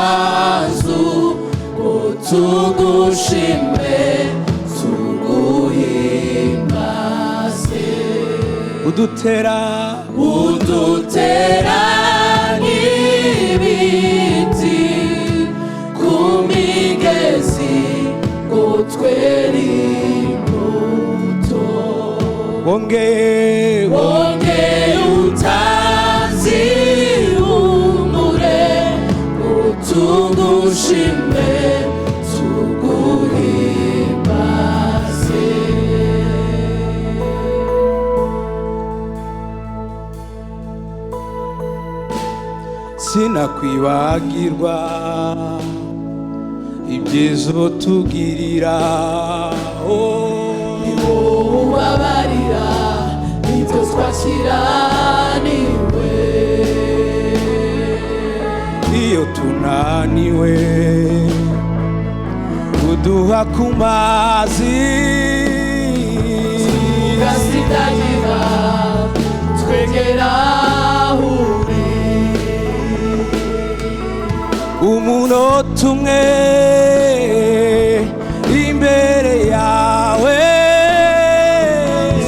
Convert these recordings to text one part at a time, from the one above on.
tugucakazu tugushime tuguhimbaze udutera nk'ibiti ku migezi ngo twere imbuto wongeye utazihumure tugushime tuguhimbaze sinakwibagirwa ibyiza utugirira ni wowe ubabarira ibyo twakiraniwe iyo tunaniwe uduha ku mazi tugasindagira twegera aho uri umunota umwe imbere yawe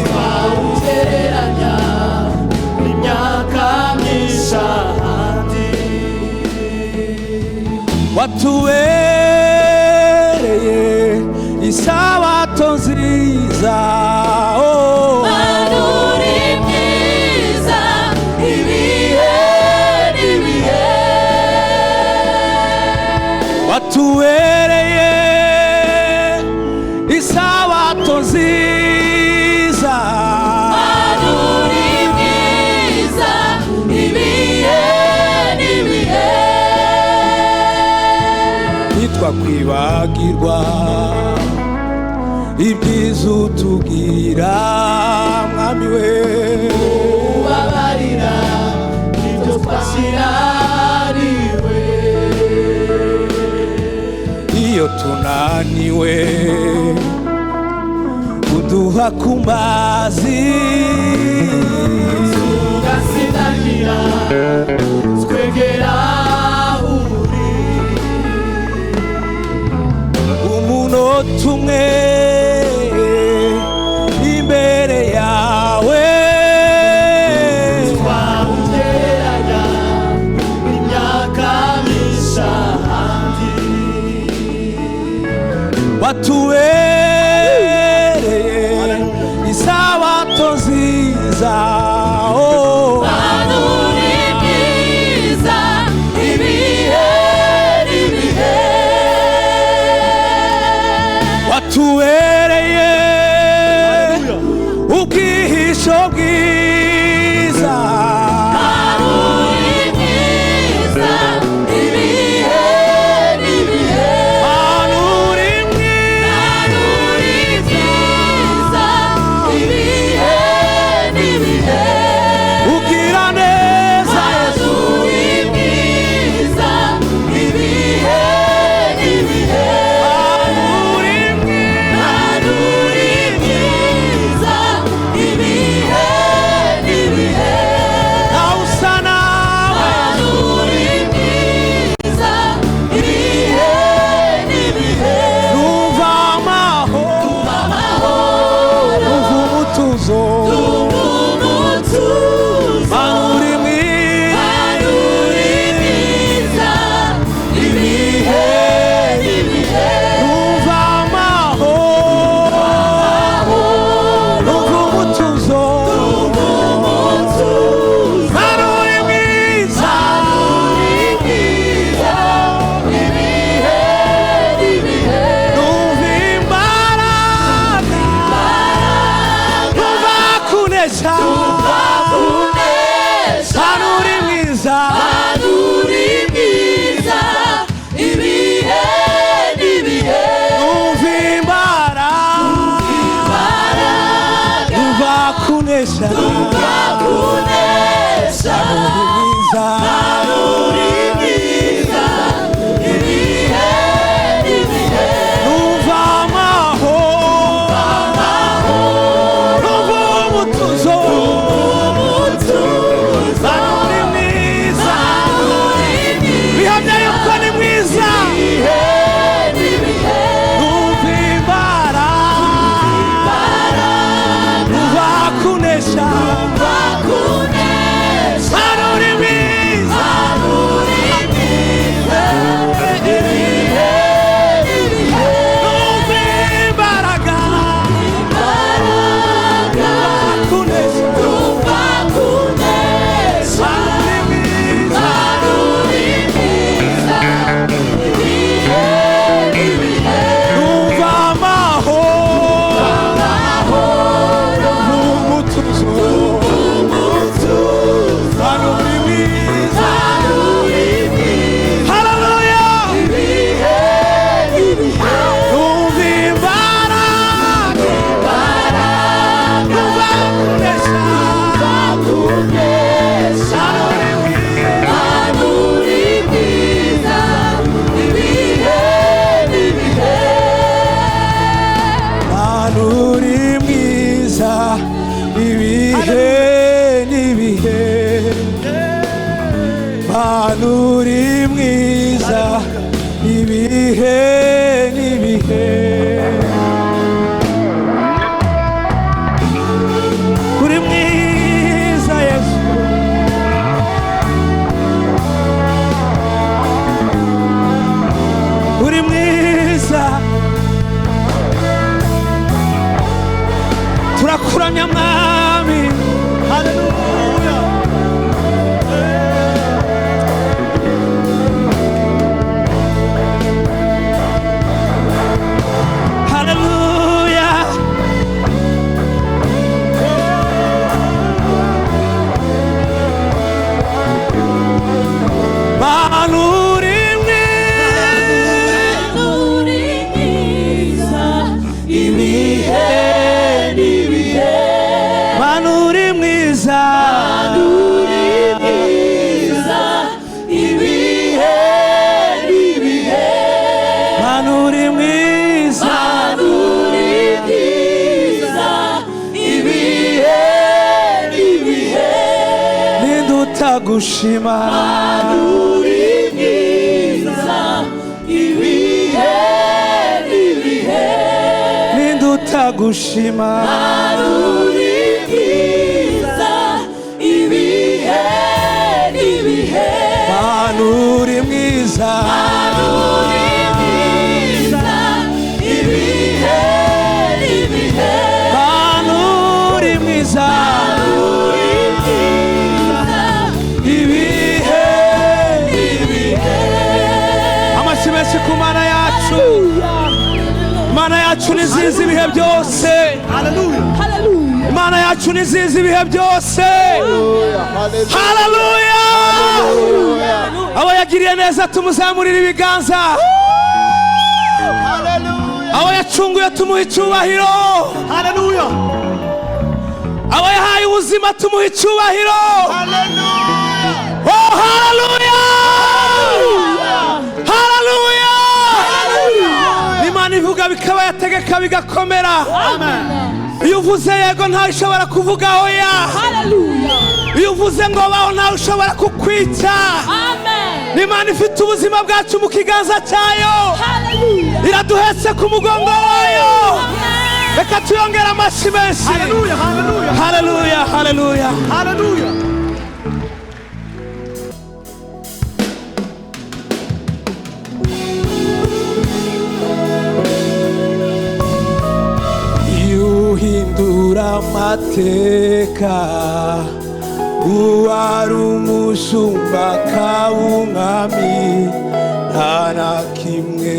twawugereranya imyaka myinshi ahandi watubereye isabato nziza uri mwiza ibihe n'ibihe watubereye isabato nziza uri mwiza ibihe n'ibihe ntitwakwibagirwa ibyiza utubwira mwami we ubabarira ibyo twasirariwe iyo tunaniwe uduha ku mazi tugasindagira twegera aho uri umunota umwe imbere yawe twawugereranya imyaka myinshi ahandi watubereye isabato nziza uri mwiza ibihe n'ibihe watubereye ubwihisho bwiza uri mwiza ibihe n'ibihe uri mwiza ibihe n'ibihe ugira neza uri mwiza ibihe n'ibihe uri mwiza ibihe ibihe n'ibihe. Uri mwiza Yesu, uri mwiza, turakuramya mwami. Haleluya. Haleluya. Manuri mwiza, ibihe n'ibihe. Manuri mwiza, ibihe n'ibihe. Manuri mwiza, ibihe n'ibihe. Nindutagushima, manuri mwiza, ibihe n'ibihe. Nindutagushima, manuri mwiza, ibihe n'ibihe. Manuri mwiza, ibihe n'ibihe. Manuri mwiza, ibihe n'ibihe. Amashyi menshi ku Mana yacu. Mana yacu ni nziza ibihe byose. Haleluya. Mana yacu ni nziza ibihe byose. Haleluya. Abo yagiriye neza tumuzamurire ibiganza. Abo yacunguye tumuha icyubahiro. Haleluya. Abo yahaye ubuzima tumuha icyubahiro. Haleluya. Oh, haleluya. Haleluya. Imana ivuga bikaba, yategeka bigakomera. Amen. Iyo uvuze yego ntawe ushobora kuvuga oya. Haleluya. Iyo uvuze ngo baho ntawe ushobora kukwica. Amen. Imana ifite ubuzima bwacu mu kiganza cyayo. Haleluya. Iraduhetse ku mugongo wayo. Amen. Reka tuyongere amashyi menshi. Haleluya, haleluya. Haleluya, haleluya. Haleluya. Uhindura amateka, uwari umushumba akaba umwami, nta na kimwe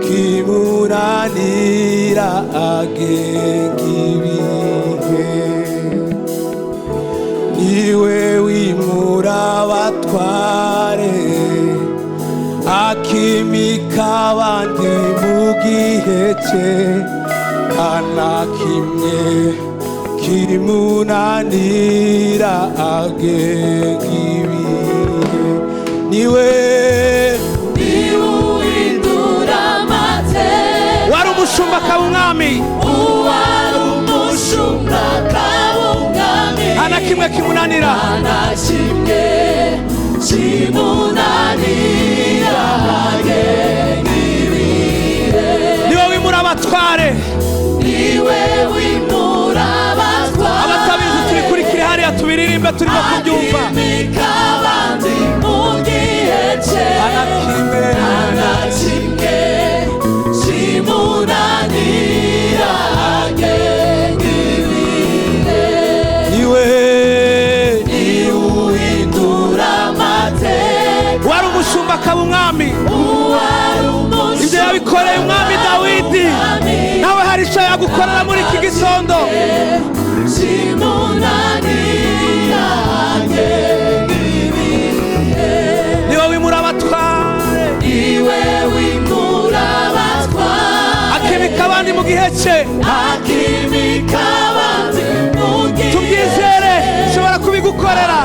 kimunanira agenga ibihe. Niwe wimura abatware, akimika abandi mu gihe cye, nta na kimwe kimunanira agenga ibihe. Niwe uhindura amateka, wari umushumba akaba umwami, uwari umushumba akaba umwami, nta na kimwe kimunanira, nta na kimwe kimunanira agenga ibihe. Niwe wimura abatware, niwe wimura abatware. Abatabizi turi kuri kiri hariya tubiririmbe turimo kubyumva. Akimika abandi mu gihe cye, nta na kimwe kimunanira agenga ibihe. Niwe uhindura amateka, wari umushumba akaba umwami, ibyo yabikoreye umwami Dawidi, nawe hari icyo yagukorera muri iki gitondo. Niwe wimura abatware, akimika abandi mu gihe cye. Tubyizere ushobora kubigukorera.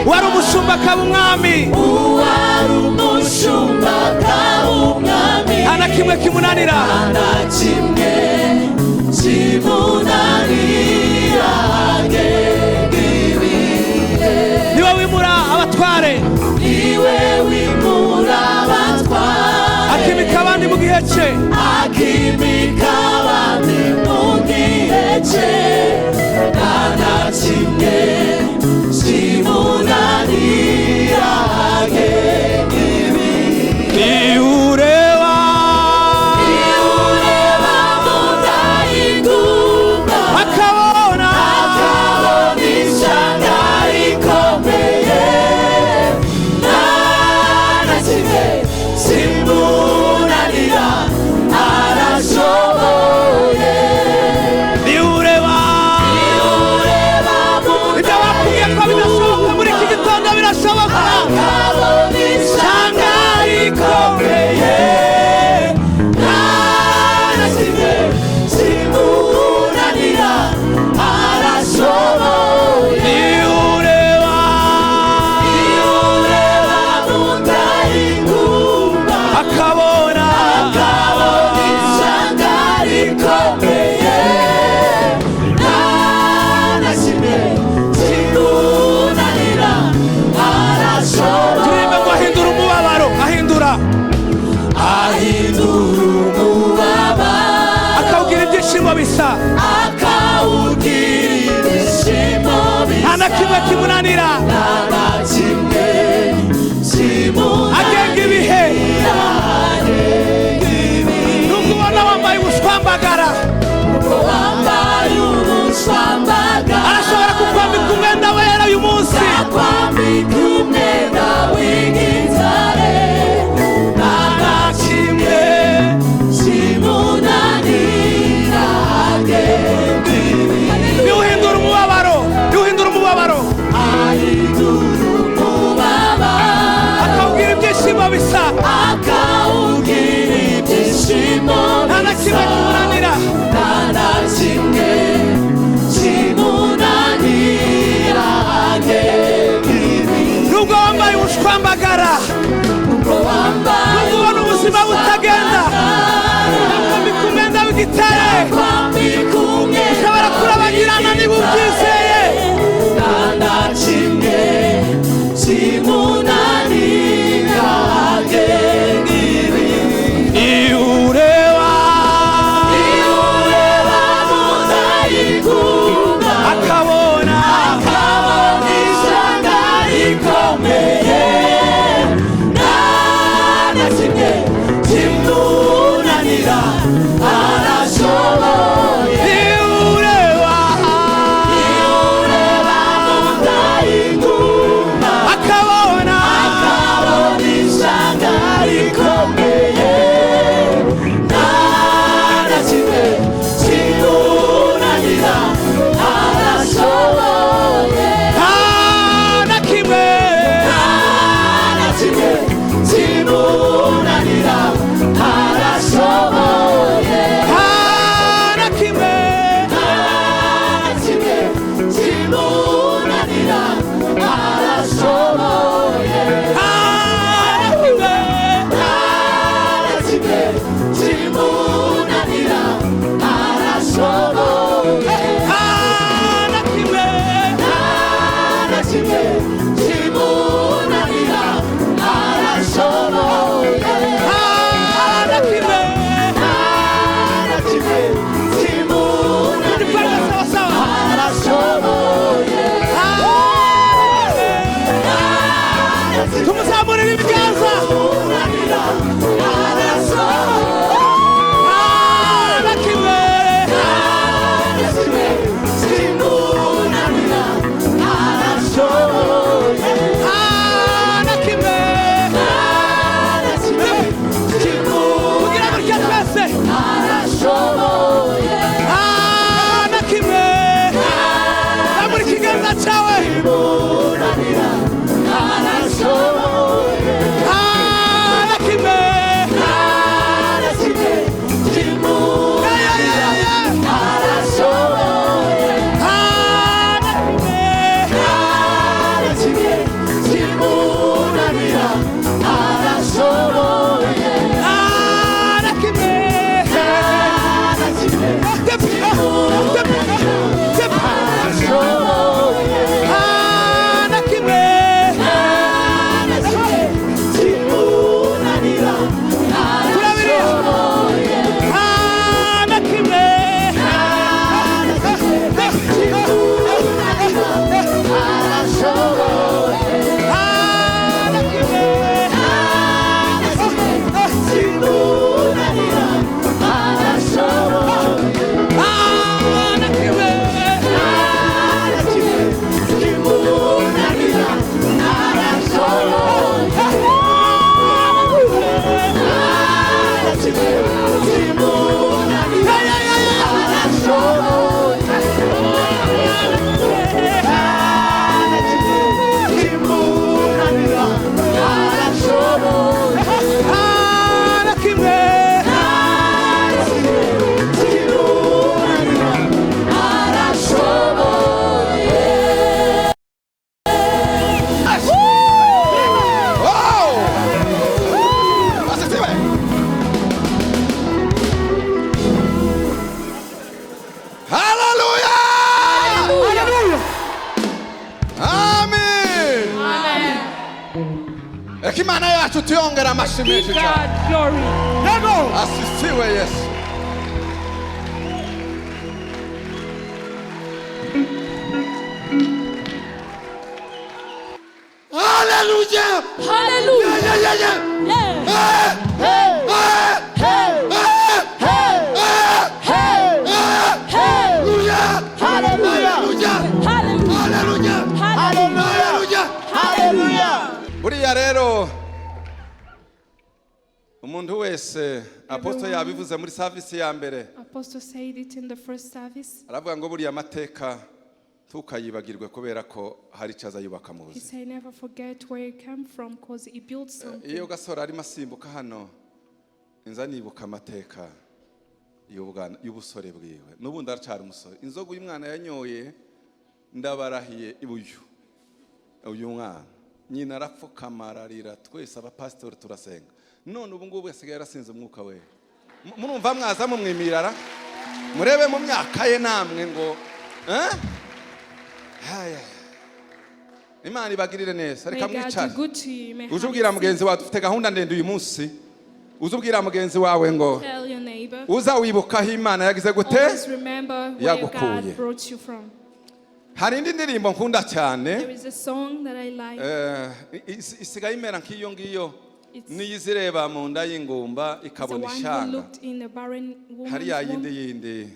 Wari umushumba akaba umwami, uwari umushumba akaba umwami, nta na kimwe kimunanira, nta na kimwe gihe cye akimika abami mu gihe cye nta na kimwe kimunanira agenga ibihe ureba mu nda y'inguma akabona ishyanga rikomeye nta na kimwe kimunanira arashoboye ureba ibyo bakubwiye ko bidashoboka muri iki gitondo birashoboka akabona ishyanga rikomeye nta na kimwe kimunanira arashoboye ureba mu nda y'inguma akabona ishyanga rikomeye nta na kimwe kimunanira arashoboye turirimbe ngo ahindura umubabaro ahindura umubabaro akawugira ibyishimo bisa akawugira ibyishimo nta na kimwe kimunanira nta na kimwe agenga ibihe nubwo ubona wambaye ubushwambagara wambaye ubushwambagara arashobora kukwambika umwenda wera uyu munsi akwambika umwenda w'igitare nta na kimwe kimunanira agenga ibihe niwuhindura umubabaro niwuhindura umubabaro ahindura umubabaro akawugira ibyishimo bisa akawugira ibyishimo nta na kimwe kimunanira Imana yacu tuyongera amashyi Give menshi God cyane. glory. Asifiwe Yesu. Hallelujah. Hallelujah. Yeah. Buriya rero umuntu wese apostle yabivuze muri service ya mbere Apostle said it in the first service. aravuga ngo buriya amateka tukayibagirwe kubera ko hari icaza yubaka mu He buzima. said never forget where you came from because he built something. Iyo gasora arimo asimbuka hano inza nibuka amateka y'ubusore bwiwe n'ubundi aracara umusore inzoga uyu mwana yanyoye ndabarahiye uyu mwana nyina arapfukama ararira twese abapasitori turasenga none ubu ngubu yasigaye yarasinze umwuka we murumva mwaza mumwimirara murebe mu myaka ye namwe ngo Imana ibagirire neza reka mwicare uje ubwira mugenzi wawe dufite gahunda ndende uyu munsi uze ubwira mugenzi wawe ngo uza wibukaho Imana yagize gute yagukuye. Hari indi ndirimbo nkunda cyane isigaye imera nk'iyo ngiyo niyizireba mu nda y'ingumba ikabona ishanga hari ya yindi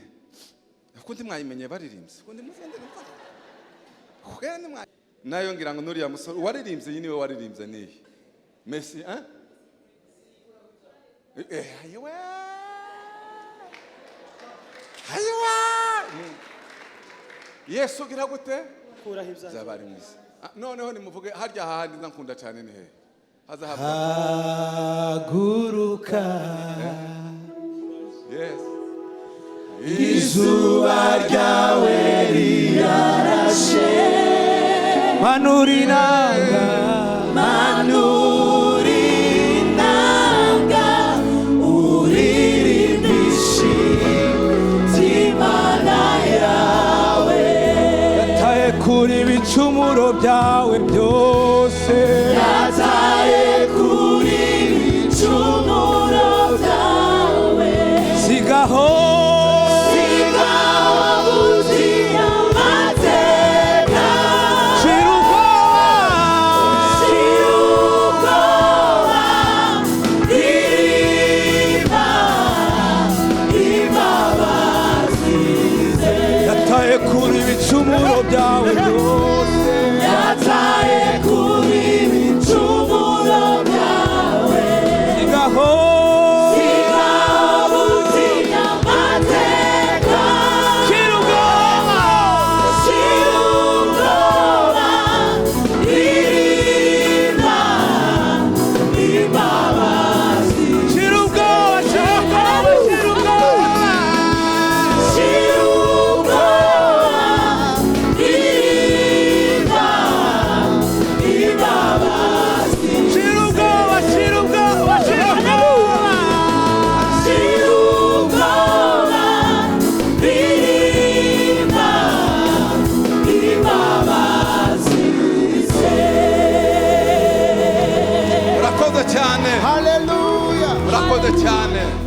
kundi mwayimenye baririmbye kundi muzendera nayo ngira ngo nuriya musore waririmbye yiniwe waririmbye niyi Messi ayiwa Yesu gira gute kuraho ibyaha zabari mwiza noneho nimuvuge harya hahandi nkunda cyane ni he haguruka yes izuba ryawe rirarashe manurinanga uririmbishi Imana yawe yataye kuri ibicumuro byawe byose yataye kuri ibicumuro byawe sigaho kuri ibicumuro byawe byose yataye kuri ibicumuro byawe sigaho utinya amateka shira ubwoba ririmba imbabazi shira ubwoba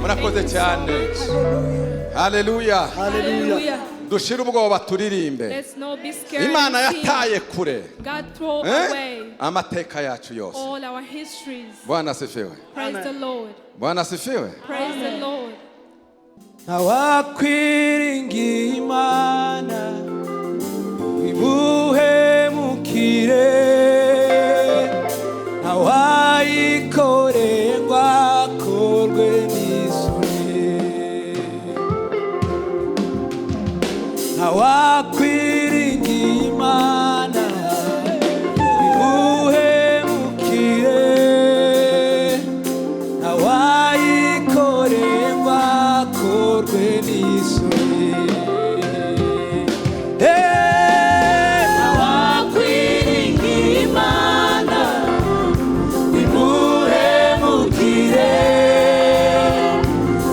murakoze cyane haleluya dushira ubwoba turirimbe Imana yataye kure amateka yacu yose Bwana asifiwe Bwana asifiwe ntawakwiringira Imana ibuhemukire ntawayikorerwa akorwe n'isoni ntawakwiringira Imana ibuhemukire ntawayikorerwa akorwe n'isoni ntawakwiringira Imana ibuhemukire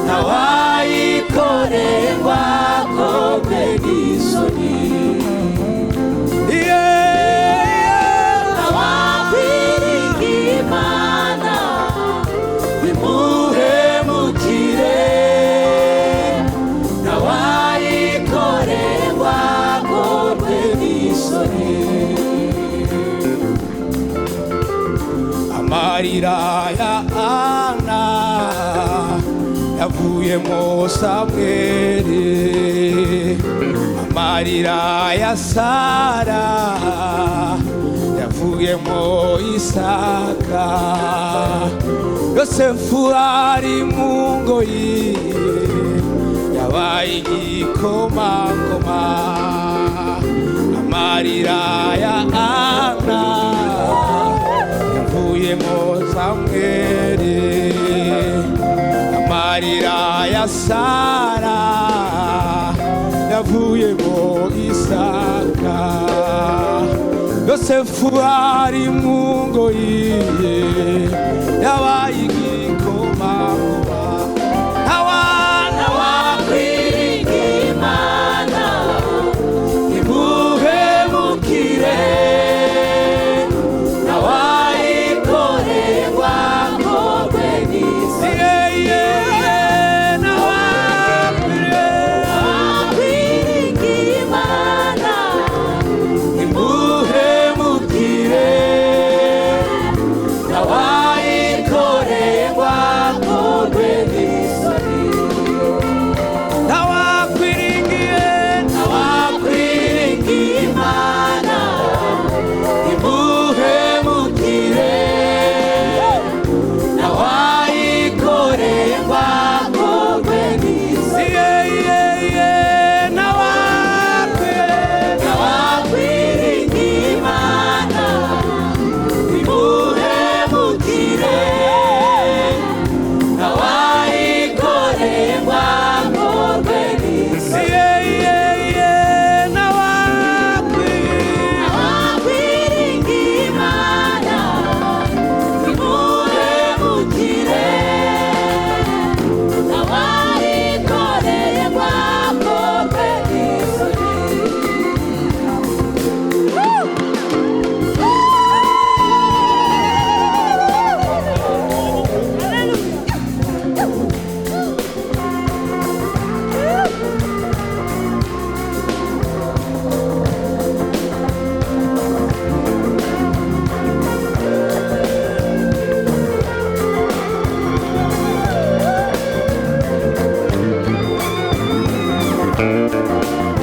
ntawayikorerwa akorwe n'isoni amarira ya Ana yavuyemo Samweli, amarira ya Sara yavuyemo Isaka, Yosefu ari mu ngoyi yabaye igikomangoma, amarira ya Ana yavuyemo Samweli, amarira ya Sara yavuyemo Isaka, Yosefu ari mu ngoyi yabaye igikomangoma. Abana bakwiringira Imana ntimuhemukire, nawayikorerwa ngorwe n'isi. Thank you.